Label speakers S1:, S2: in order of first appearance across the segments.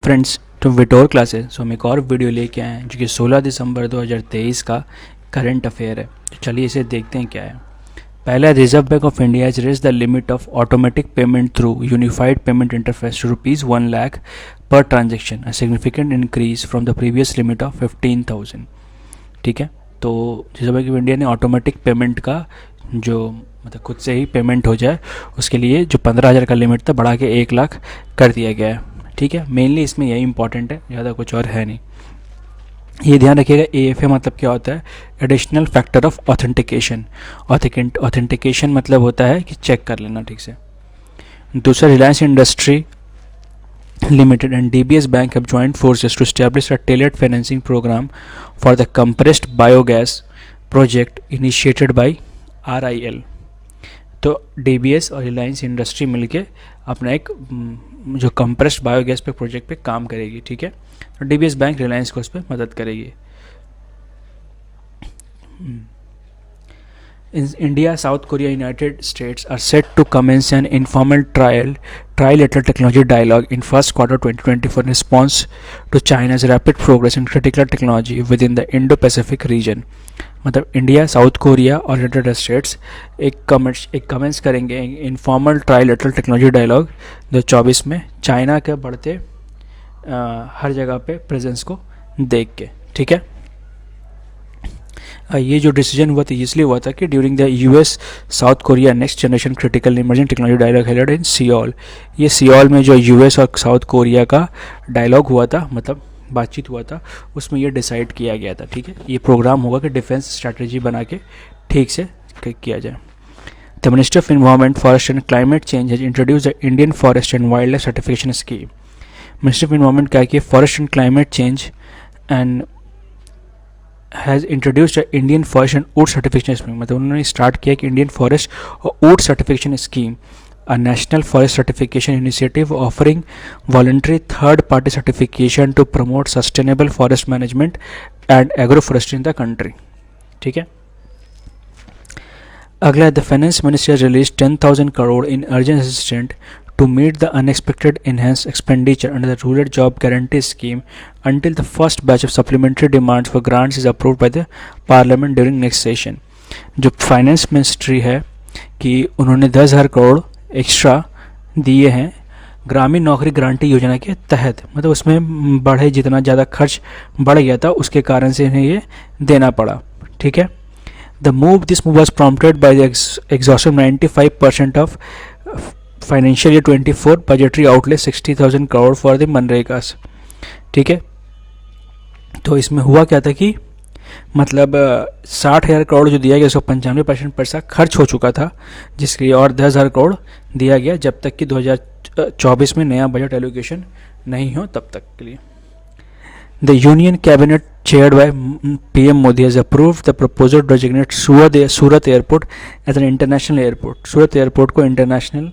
S1: Friends, तो Vittore classes so हम एक और वीडियो लेके आए हैं जो कि 16 दिसंबर 2023 का करंट अफेयर है। तो चलिए इसे देखते हैं क्या है। पहला, Reserve Bank of India has raised the limit of automatic payment through unified payment interface to ₹1 lakh per transaction, a significant increase from the previous limit of 15,000। ठीक है, तो रिजर्व बैंक ऑफ इंडिया ने ऑटोमेटिक पेमेंट का जो मतलब खुद से ही payment हो जाए उसके लिए जो 15,000 का लिमिट था बढ़ा के 1 लाख कर दिया गया है। ठीक है, मेनली इसमें यही इंपॉर्टेंट है, ज़्यादा कुछ और है नहीं। ये ध्यान रखिएगा, AFA मतलब क्या होता है? Additional factor of authentication. Authentication मतलब होता है कि चेक कर लेना ठीक से। दूसरा, Reliance industry limited and DBS bank have joint forces to establish a tailored financing programme for the compressed biogas project initiated by RIL। तो DBS और रिलायंस इंडस्ट्री मिलके अपना एक जो कंप्रेस्ड बायोगैस पे प्रोजेक्ट पे काम करेगी। ठीक है, तो DBS बैंक रिलायंस को उस पर मदद करेगी। India, South Korea, United States are set to commence an informal trilateral technology dialogue in first quarter 2024 in response to China's rapid progress in critical technology within the Indo-Pacific region। मतलब India, South Korea और United states एक commence करेंगे informal trilateral technology dialogue 2024 में, China के बढ़ते हर जगह पे presence को देख के। ठीक है, ये जो डिसीजन हुआ था इसलिए हुआ था कि during the US South Korea next generation critical emerging technology dialogue held in Seoul. ये सियोल में जो US और साउथ कोरिया का डायलॉग हुआ था, मतलब बातचीत हुआ था, उसमें ये डिसाइड किया गया था। ठीक है, ये प्रोग्राम होगा कि डिफेंस स्ट्रैटेजी बना के ठीक से किया जाए। The minister of environment, forest and climate change has introduce the Indian forest and wild life certification scheme. Minister of environment क्या किया? Forest and climate change and has introduced Indian forest and would certification scheme. मतलब उन्होंने start किया कि Indian forest और would certification scheme, a national forest certification initiative offering voluntary third party certification to promote sustainable forest management and agroforestry in the country। ठीक है, अगला, the finance minister release 10,000 crore in urgent assistant to meet the unexpected enhanced expenditure under the Rural Job Guarantee Scheme until the first batch of supplementary demands for grants is approved by the Parliament during next session। जो finance ministry है कि उन्होंने 10,000 crore extra दिए हैं ग्रामीण नौकरी guarantee योजना के तहत। मतलब उसमें बढ़े, जितना ज़्यादा खर्च बढ़ गया था उसके कारण से इन्हें ये देना पड़ा। ठीक है, this move was prompted by the exhaustion 95% of financial year 24 budgetary outlay 60,000 crore for the MNREGS. ठीक है, तो इसमें हुआ क्या था कि मतलब 60,000 करोड़ जो दिया गया उसका 95% पैसा खर्च हो चुका था, जिसके लिए और 10,000 करोड़ दिया गया जब तक कि 2024 में नया बजट एलोकेशन नहीं हो तब तक के लिए। The union cabinet chaired by PM Modi has approved the proposal to designate Surat airport as an international airport. Surat airport को इंटरनेशनल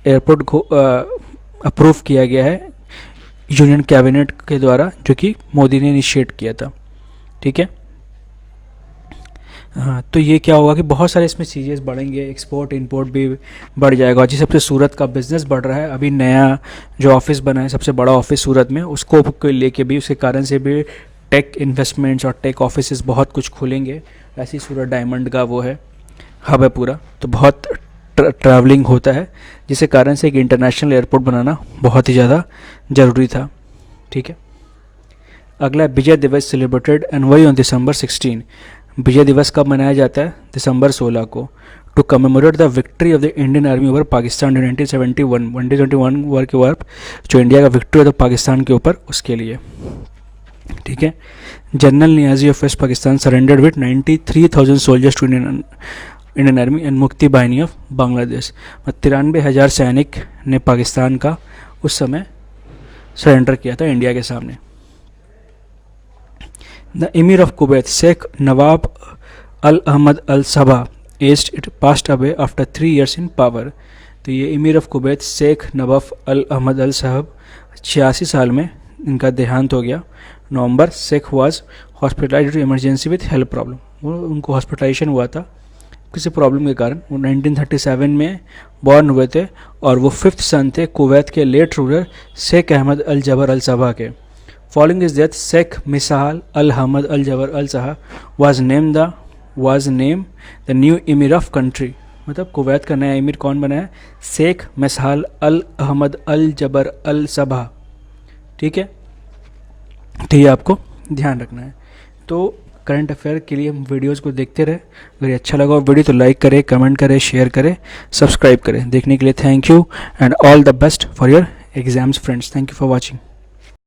S1: एयरपोर्ट को अप्रूव किया गया है यूनियन कैबिनेट के द्वारा, जो कि मोदी ने इनिशिएट किया था। ठीक है, हाँ, तो ये क्या होगा कि बहुत सारे इसमें चीज़ें बढ़ेंगे, एक्सपोर्ट इंपोर्ट भी बढ़ जाएगा। जिस सबसे सूरत का बिजनेस बढ़ रहा है, अभी नया जो ऑफिस बना है सबसे बड़ा ऑफिस सूरत में, उसको लेके भी, उसके कारण से भी टेक इन्वेस्टमेंट्स और टेक ऑफिसेस बहुत कुछ खुलेंगे। ऐसे ही सूरत डायमंड का वो है, हब है पूरा, तो बहुत ट्रैवलिंग होता है, जिसके कारण से एक इंटरनेशनल एयरपोर्ट बनाना बहुत ही ज़्यादा ज़रूरी था। ठीक है, अगला, Vijay Diwas celebrated annually on December 16। Vijay Diwas कब मनाया जाता है? दिसंबर 16 को, to commemorate the victory of the Indian army over Pakistan in 1971 war के वक्त जो इंडिया का विक्ट्री होता पाकिस्तान के ऊपर, उसके लिए। ठीक है, general Niazi of West Pakistan surrendered with 93,000 soldiers to Indian army and Mukti Bahini of Bangladesh. 93,000 सैनिक ने पाकिस्तान का उस समय सरेंडर किया था इंडिया के सामने। The emir of Kuwait sheikh Nawaf al Ahmad al Sabah aged it passed away after 3 years in power. तो ये emir of Kuwait sheikh Nawaf al Ahmad al Sabah 86 साल में इनका देहांत हो गया। November, sheikh was hospitalized emergency with health problem. उनको hospitalization हुआ था किसी प्रॉब्लम के कारण। वो 1937 में बॉर्न हुए थे और वो 5th सन थे कुवैत के लेट रूलर शेख अहमद अल जबर अल सबा के। फॉलोइंग इज डेथ शेख मिसाल अल हमद अल Jaber al Sabah was named the new emir of country. मतलब कुवैत का नया इमीर कौन बना है? शेख मिसाल अल अहमद अल जबर अल सबा। ठीक है, तो ये आपको ध्यान रखना है। तो करंट अफेयर के लिए वीडियोज़ को देखते रहे। अगर अच्छा लगा हो वीडियो तो लाइक करें, कमेंट करें, शेयर करें, सब्सक्राइब करें। देखने के लिए thank you and all the best for your exams friends. Thank you for watching.